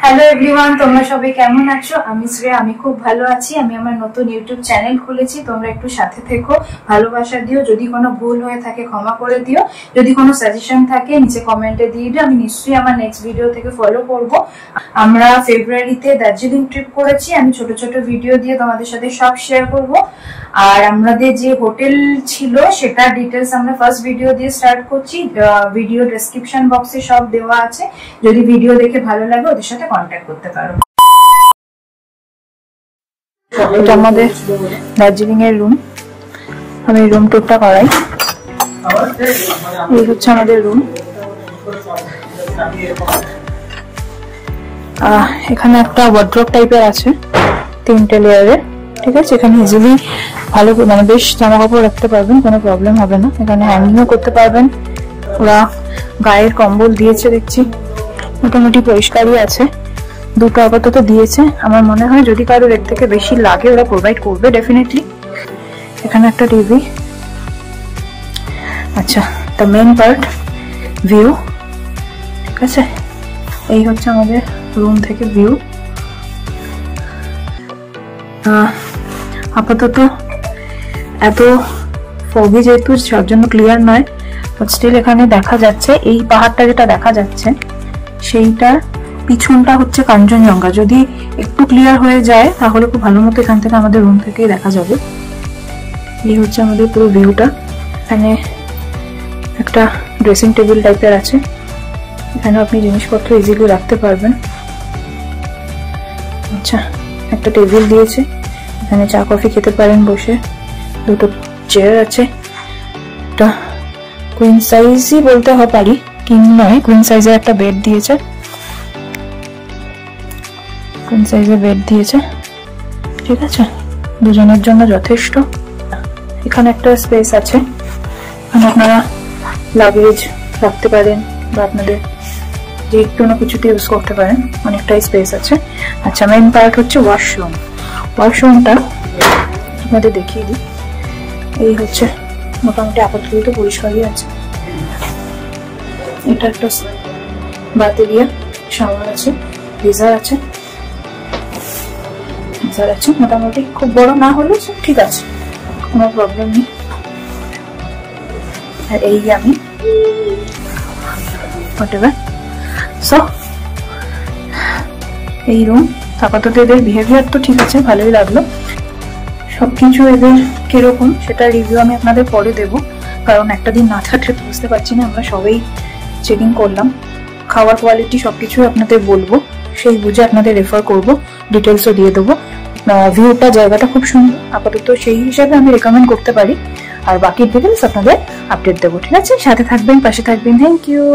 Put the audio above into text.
Hello everyone, তোমরা সবাই কেমন আছো? আমি শ্রেয়া, আমি খুব ভালো আছি। আমি আমার নতুন ইউটিউব চ্যানেল খুলেছি, তোমরা একটু সাথে থেকো, ভালোবাসা দিও। যদি কোনো ভুল হয়ে থাকে ক্ষমা করে দিও, যদি কোনো সাজেশন থাকে নিচে কমেন্টে দিয়ে দিও। আমি নিশ্চয়ই আমার নেক্সট ভিডিও থেকে ফলো করব। আমরা ফেব্রুয়ারিতে দার্জিলিং ট্রিপ করেছি, আমি ছোট ছোট ভিডিও দিয়ে তোমাদের সাথে সব শেয়ার করব। আর আমাদের যে হোটেল ছিল সেটা ডিটেলস আমরা ফার্স্ট ভিডিও দিয়ে স্টার্ট করছি। ভিডিও ডেসক্রিপশন বক্সে সব দেওয়া আছে, যদি ভিডিও দেখে ভালো লাগে ওদের সাথে কন্ট্যাক্ট করতে পারো। এটা আমাদের দার্জিলিং এর রুম, আমি রুম টুরটা করাই। এই হচ্ছে আমাদের রুম। এখানে একটা ওয়ার্ড্রপ টাইপের আছে 3টে লেয়ারের, ঠিক আছে। এখানে ইজিলি ভালো মানে বেশ জামা কাপড় রাখতে পারবেন, কোনো প্রবলেম হবে না। এখানে হ্যাঙ্গিংও করতে পারবেন। ওরা গায়ের কম্বল দিয়েছে দেখছি, মোটামুটি পরিষ্কারই আছে। দুটো আপাতত দিয়েছে, আমার মনে হয় যদি কারোর এর থেকে বেশি লাগে ওরা প্রোভাইড করবে ডেফিনেটলি। এখানে একটা টিভি। আচ্ছা, দ্য মেন পার্ট ভিউ, ঠিক আছে। এই হচ্ছে আমাদের রুম থেকে ভিউ। আপাতত এত ফগি যেহেতু সব জন্য ক্লিয়ার নয়, বাট স্টিল এখানে দেখা যাচ্ছে এই পাহাড়টা যেটা দেখা যাচ্ছে সেইটার পিছনটা হচ্ছে কাঞ্চনজঙ্ঘা। যদি একটু ক্লিয়ার হয়ে যায় তাহলে খুব ভালো মতো এখান থেকে আমাদের রুম থেকেই দেখা যাবে। এই হচ্ছে আমাদের পুরো ভিউটা। এখানে একটা ড্রেসিং টেবিল টাইপের আছে, এখানে আপনি জিনিসপত্র ইজিলি রাখতে পারবেন। আচ্ছা, একটা টেবিল দিয়েছে, এখানে চা কফি খেতে পারেন বসে। দুটো চেয়ার আছে, একটা কুইন সাইজই বলতে পারি, কিং নয়, কুইন সাইজের একটা বেড দিয়েছে। কুইন সাইজের বেড দিয়েছে, ঠিক আছে, দুজনের জন্য যথেষ্ট। এখানে একটা স্পেস আছে, এখানে আপনারা লাগেজ রাখতে পারেন বা আপনাদের যে কোনো কিছুতে ইউজ করতে পারেন, অনেকটাই স্পেস আছে। আচ্ছা, মেইন পার্ট হচ্ছে ওয়াশরুম। ওয়াশরুমটা আপনাদের দেখিয়ে দিই। এই হচ্ছে মোটামুটি আপাতত তো পরিষ্কারই আছে। এটা একটা বাথ এরিয়া, শাওয়ার আছে, গিজার আছে, মোটামুটি খুব বড় না হলেও ঠিক আছে, কোনো প্রবলেম নেই। আর এই আমি এই রুম। আপাতত এদের বিহেভিয়ার তো ঠিক আছে, ভালোই লাগলো। সবকিছু এদের কিরকম সেটা রিভিউ আমি আপনাদের পরে দেবো, কারণ একটা দিন না থাকলে তো বুঝতে পারছি না। আমরা সবাই চেকিং করলাম, খাওয়ার কোয়ালিটি সবকিছু আপনাদের বলবো, সেই বুঝে আপনাদের রেফার করবো, ডিটেলসও দিয়ে দেবো। ভিউটা জায়গাটা খুব সুন্দর, আপাতত সেই হিসাবে আমি রেকমেন্ড করতে পারি। আর বাকি ডিটেলস আপনাদের আপডেট দেবো, ঠিক আছে। সাথে থাকবেন, পাশে থাকবেন। Thank you.